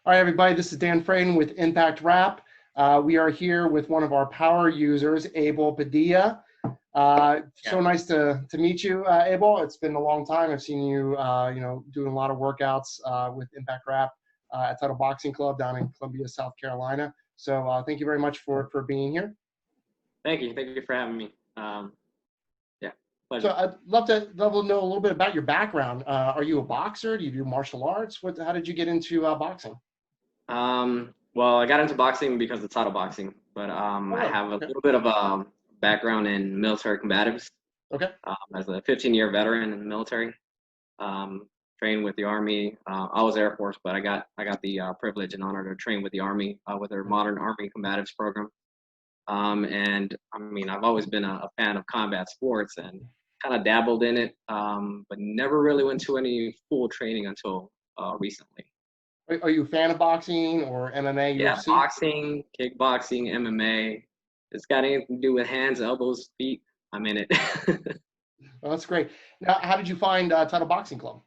All right, everybody, this is Dan Frayden with Impact Rap. We are here with one of our power users, Abel Padilla. So nice to meet you, Abel. It's been a long time. I've seen you, doing a lot of workouts with Impact Rap at Title Boxing Club down in Columbia, South Carolina. So thank you very much for being here. Thank you. Thank you for having me. So Pleasure. I'd love to know a little bit about your background. Are you a boxer? Do you do martial arts? How did you get into boxing? Well, I got into boxing because of title boxing, but I Oh, have a okay. little bit of a background in military combatives. Okay. As a 15-year veteran in the military, trained with the Army. I was Air Force, but I got the privilege and honor to train with the Army with their modern Army combatives program. And I mean, I've always been a fan of combat sports and kind of dabbled in it, but never really went to any full training until recently. Are you a fan of boxing or MMA, Yeah, UFC? boxing, kickboxing, MMA. It's got anything to do with hands, elbows, feet. I'm in it. Well, that's great. Now, how did you find Title Boxing Club?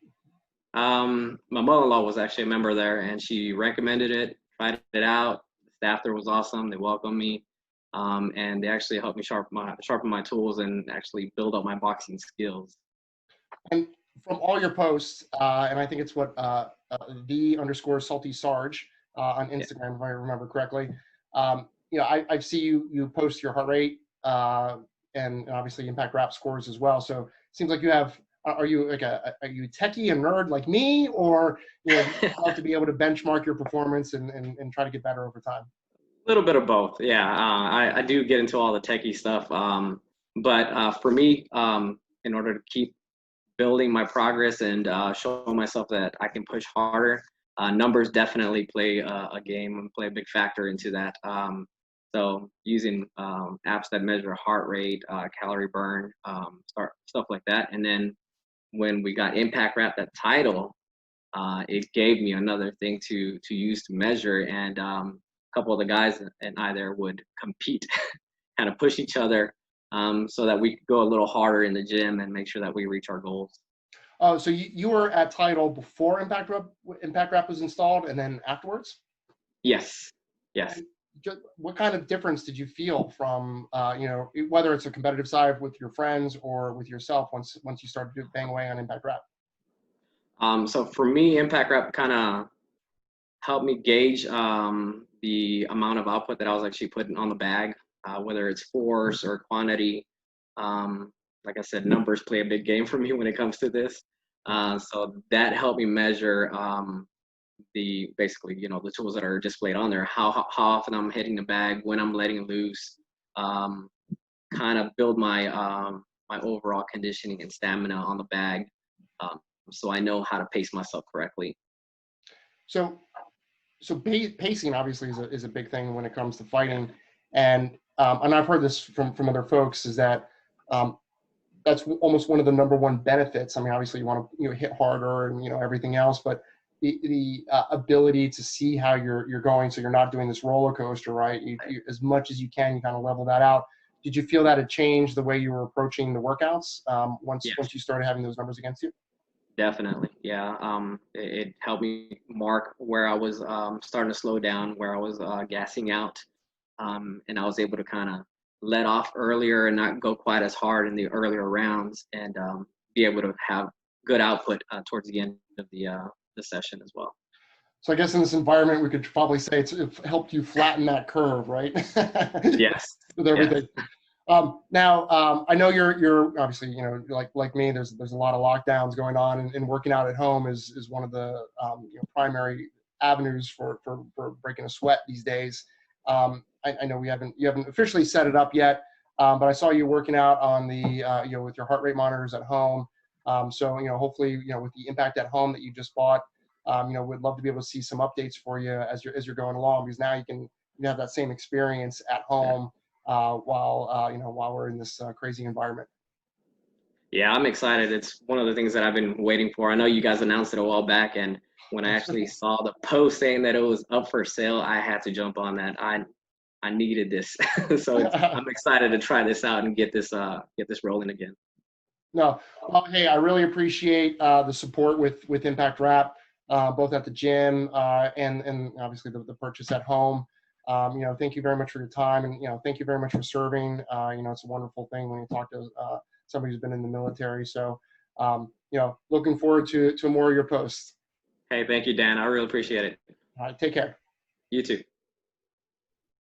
My mother-in-law was actually a member there, and she recommended it. Tried it out. The staff there was awesome. They welcomed me, and they actually helped me sharpen my tools and actually build up my boxing skills. And from all your posts, and I think it's what the _Salty Sarge on Yeah. Instagram, if I remember correctly. I see you post your heart rate and obviously Impact Rap scores as well. So it seems like you have. Are you are you techie, a nerd like me, or you love to be able to benchmark your performance and try to get better over time? A little bit of both. Yeah, I do get into all the techie stuff. But for me, in order to keep building my progress and showing myself that I can push harder, numbers definitely play a game and play a big factor into that. So using apps that measure heart rate, calorie burn, stuff like that. And then when we got Impact Rap, that title, it gave me another thing to use to measure. And a couple of the guys and I there would compete, kind of push each other, so that we could go a little harder in the gym and make sure that we reach our goals. Oh, so you were at Title before Impact Rap was installed, and then afterwards? Yes, yes. And what kind of difference did you feel from whether it's a competitive side with your friends or with yourself once you started to bang away on Impact Rap? So for me, Impact Rep kind of helped me gauge the amount of output that I was actually putting on the bag, whether it's force or quantity. Like I said, numbers play a big game for me when it comes to this. So that helped me measure basically the tools that are displayed on there, how often I'm hitting the bag, when I'm letting loose, kind of build my my overall conditioning and stamina on the bag. So I know how to pace myself correctly. So pacing obviously is a big thing when it comes to fighting, and I've heard this from other folks is that that's almost one of the number one benefits. I mean, obviously you want to hit harder and everything else, but the ability to see how you're going, so you're not doing this roller coaster, right? You as much as you can, you kind of level that out. Did you feel that it changed the way you were approaching the workouts once Yes. you started having those numbers against you? Definitely, yeah. It helped me mark where I was starting to slow down, where I was gassing out, and I was able to kind of let off earlier and not go quite as hard in the earlier rounds, and be able to have good output towards the end of the session as well. So I guess in this environment, we could probably say it helped you flatten that curve, right? Yes. With everything. Yes. Now, I know you're obviously, like me, there's a lot of lockdowns going on, and working out at home is one of the primary avenues for breaking a sweat these days. I know you haven't officially set it up yet, but I saw you working out on the with your heart rate monitors at home. So hopefully with the Impact at Home that you just bought, we'd love to be able to see some updates for you as you're going along, because now you have that same experience at home while we're in this crazy environment. Yeah, I'm excited. It's one of the things that I've been waiting for. I know you guys announced it a while back, and when I actually saw the post saying that it was up for sale, I had to jump on that. I needed this, so I'm excited to try this out and get this rolling again. No, well, hey, I really appreciate the support with Impact Rap. both at the gym and obviously the purchase at home. Thank you very much for your time, and thank you very much for serving. It's a wonderful thing when you talk to somebody who's been in the military. So, looking forward to more of your posts. Hey, thank you, Dan. I really appreciate it. All right, take care. You too.